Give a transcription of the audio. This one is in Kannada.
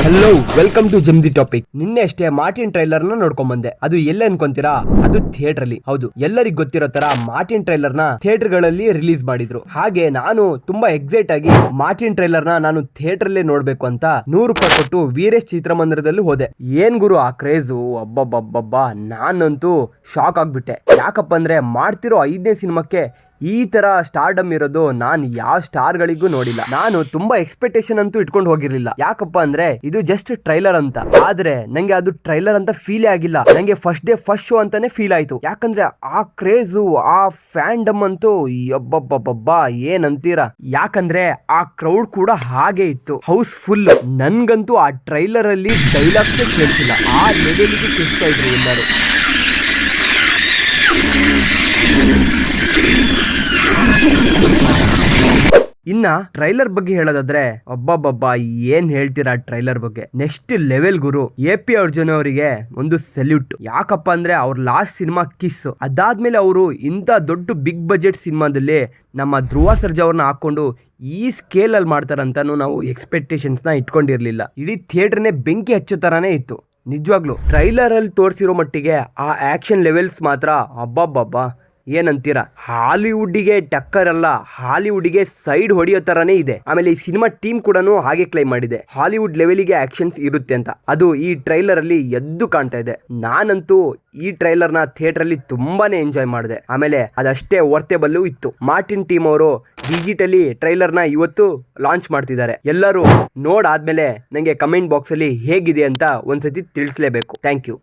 ಹಲೋ ವೆಲ್ಕಮ್ ಟು ಜಮ್ದಿ ಟಾಪಿಕ್. ನಿನ್ನೆ ಅಷ್ಟೇ ಮಾರ್ಟಿನ್ ಟ್ರೈಲರ್ ನ ನೋಡ್ಕೊಂಡ್ ಬಂದೆ. ಅದು ಎಲ್ಲ ಅನ್ಕೊಂತೀರಾ? ಅದು ಥಿಯೇಟರ್ ಅಲ್ಲಿ. ಹೌದು, ಎಲ್ಲರಿಗೂ ಗೊತ್ತಿರೋ ತರ ಮಾರ್ಟಿನ್ ಟ್ರೈಲರ್ ನ ಥಿಯೇಟರ್ ಗಳಲ್ಲಿ ರಿಲೀಸ್ ಮಾಡಿದ್ರು. ಹಾಗೆ ನಾನು ತುಂಬಾ ಎಕ್ಸೈಟ್ ಆಗಿ ಮಾರ್ಟಿನ್ ಟ್ರೈಲರ್ ನ ನಾನು ಥಿಯೇಟರ್ ಅಲ್ಲೇ ನೋಡ್ಬೇಕು ಅಂತ 100 ರೂಪಾಯಿ ಕೊಟ್ಟು ವೀರೇಶ್ ಚಿತ್ರಮಂದಿರದಲ್ಲಿ ಹೋದೆ. ಏನ್ ಗುರು ಆ ಕ್ರೇಜು, ಅಬ್ಬಬ್ಬಬ್ಬಬ್ಬಾ, ನಾನಂತೂ ಶಾಕ್ ಆಗ್ಬಿಟ್ಟೆ. ಯಾಕಪ್ಪ ಅಂದ್ರೆ ಮಾಡ್ತಿರೋ 5ನೇ ಸಿನಿಮಾಕ್ಕೆ ಈ ತರ ಸ್ಟಾರ್ಡಮ್ ಇರೋದು ನಾನು ಯಾವ ಸ್ಟಾರ್ ಗಳಿಗೂ ನೋಡಿಲ್ಲ. ನಾನು ತುಂಬಾ ಎಕ್ಸ್ಪೆಕ್ಟೇಷನ್ ಅಂತೂ ಇಟ್ಕೊಂಡು ಹೋಗಿರ್ಲಿಲ್ಲ. ಯಾಕಪ್ಪ ಅಂದ್ರೆ ಇದು ಜಸ್ಟ್ ಟ್ರೈಲರ್ ಅಂತ. ಆದ್ರೆ ನಂಗೆ ಅದು ಟ್ರೈಲರ್ ಅಂತ ಫೀಲ್ ಆಗಿಲ್ಲ. ನಂಗೆ ಫಸ್ಟ್ ಡೇ ಫಸ್ಟ್ ಶೋ ಅಂತಾನೆ ಫೀಲ್ ಆಯ್ತು. ಯಾಕಂದ್ರೆ ಆ ಕ್ರೇಜು, ಆ ಫ್ಯಾಂಡಮ್ ಅಂತೂ ಅಬ್ಬಬ್ಬಬ್ಬಬ್ಬಾ ಏನಂತೀರಾ. ಯಾಕಂದ್ರೆ ಆ ಕ್ರೌಡ್ ಕೂಡ ಹಾಗೆ ಇತ್ತು, ಹೌಸ್ ಫುಲ್. ನನ್ಗಂತೂ ಆ ಟ್ರೈಲರ್ ಅಲ್ಲಿ ಡೈಲಾಗ್ಸೇ ಕೇಳಿಸಿಲ್ಲ. ಆ ಲೆವೆಲ್ಗೆ ಕೇಳಿಸ್ತಾ ಇದ್ರು ಎಲ್ಲರೂ. ಇನ್ನ ಟ್ರೈಲರ್ ಬಗ್ಗೆ ಹೇಳೋದಾದ್ರೆ ಅಬ್ಬಬ್ಬಬ್ಬಾ ಏನ್ ಹೇಳ್ತೀರಾ ಟ್ರೈಲರ್ ಬಗ್ಗೆ. ನೆಕ್ಸ್ಟ್ ಲೆವೆಲ್ ಗುರು. AP ಅರ್ಜುನ್ ಅವರಿಗೆ ಒಂದು ಸೆಲ್ಯೂಟ್. ಯಾಕಪ್ಪ ಅಂದ್ರೆ ಅವ್ರ ಲಾಸ್ಟ್ ಸಿನಿಮಾ ಕಿಸ್, ಅದಾದ್ಮೇಲೆ ಅವರು ಇಂಥ ದೊಡ್ಡ ಬಿಗ್ ಬಜೆಟ್ ಸಿನಿಮಾದಲ್ಲಿ ನಮ್ಮ ಧ್ರುವ ಸರ್ಜಾ ಅವ್ರನ್ನ ಹಾಕೊಂಡು ಈ ಸ್ಕೇಲ್ ಅಲ್ಲಿ ಮಾಡ್ತಾರಂತಾನು ನಾವು ಎಕ್ಸ್ಪೆಕ್ಟೇಷನ್ಸ್ ನ ಇಟ್ಕೊಂಡಿರ್ಲಿಲ್ಲ. ಇಡೀ ಥಿಯೇಟರ್ನೇ ಬೆಂಕಿ ಹಚ್ಚೋ ತರಾನೇ ಇತ್ತು ನಿಜವಾಗ್ಲು. ಟ್ರೈಲರ್ ಅಲ್ಲಿ ತೋರಿಸಿರೋ ಮಟ್ಟಿಗೆ ಆ ಆಕ್ಷನ್ ಲೆವೆಲ್ಸ್ ಮಾತ್ರ ಅಬ್ಬಬ್ಬಬ್ಬಾ ಏನಂತೀರಾ. ಹಾಲಿವುಡ್ಗೆ ಟಕ್ಕರ್ ಅಲ್ಲ, ಹಾಲಿವುಡ್ಗೆ ಸೈಡ್ ಹೊಡೆಯೋ ತರಾನೇ ಇದೆ. ಆಮೇಲೆ ಈ ಸಿನಿಮಾ ಟೀಮ್ ಕೂಡ ಹಾಗೆ ಕ್ಲೈಮ್ ಮಾಡಿದೆ, ಹಾಲಿವುಡ್ ಲೆವೆಲ್ಗೆ ಆಕ್ಷನ್ಸ್ ಇರುತ್ತೆ ಅಂತ. ಅದು ಈ ಟ್ರೈಲರ್ ಅಲ್ಲಿ ಎದ್ದು ಕಾಣ್ತಾ ಇದೆ. ನಾನಂತೂ ಈ ಟ್ರೈಲರ್ ನ ಥಿಯೇಟರ್ ಅಲ್ಲಿ ತುಂಬಾನೇ ಎಂಜಾಯ್ ಮಾಡಿದೆ. ಆಮೇಲೆ ಅದಷ್ಟೇ ವರ್ತೇಬಲ್ ಇತ್ತು. ಮಾರ್ಟಿನ್ ಟೀಮ್ ಅವರು ಡಿಜಿಟಲಿ ಟ್ರೈಲರ್ ನ ಇವತ್ತು ಲಾಂಚ್ ಮಾಡ್ತಿದ್ದಾರೆ. ಎಲ್ಲರೂ ನೋಡಾದ್ಮೇಲೆ ನಂಗೆ ಕಮೆಂಟ್ ಬಾಕ್ಸ್ ಅಲ್ಲಿ ಹೇಗಿದೆ ಅಂತ ಒಂದ್ಸತಿ ತಿಳಿಸ್ಲೇಬೇಕು. Thank you.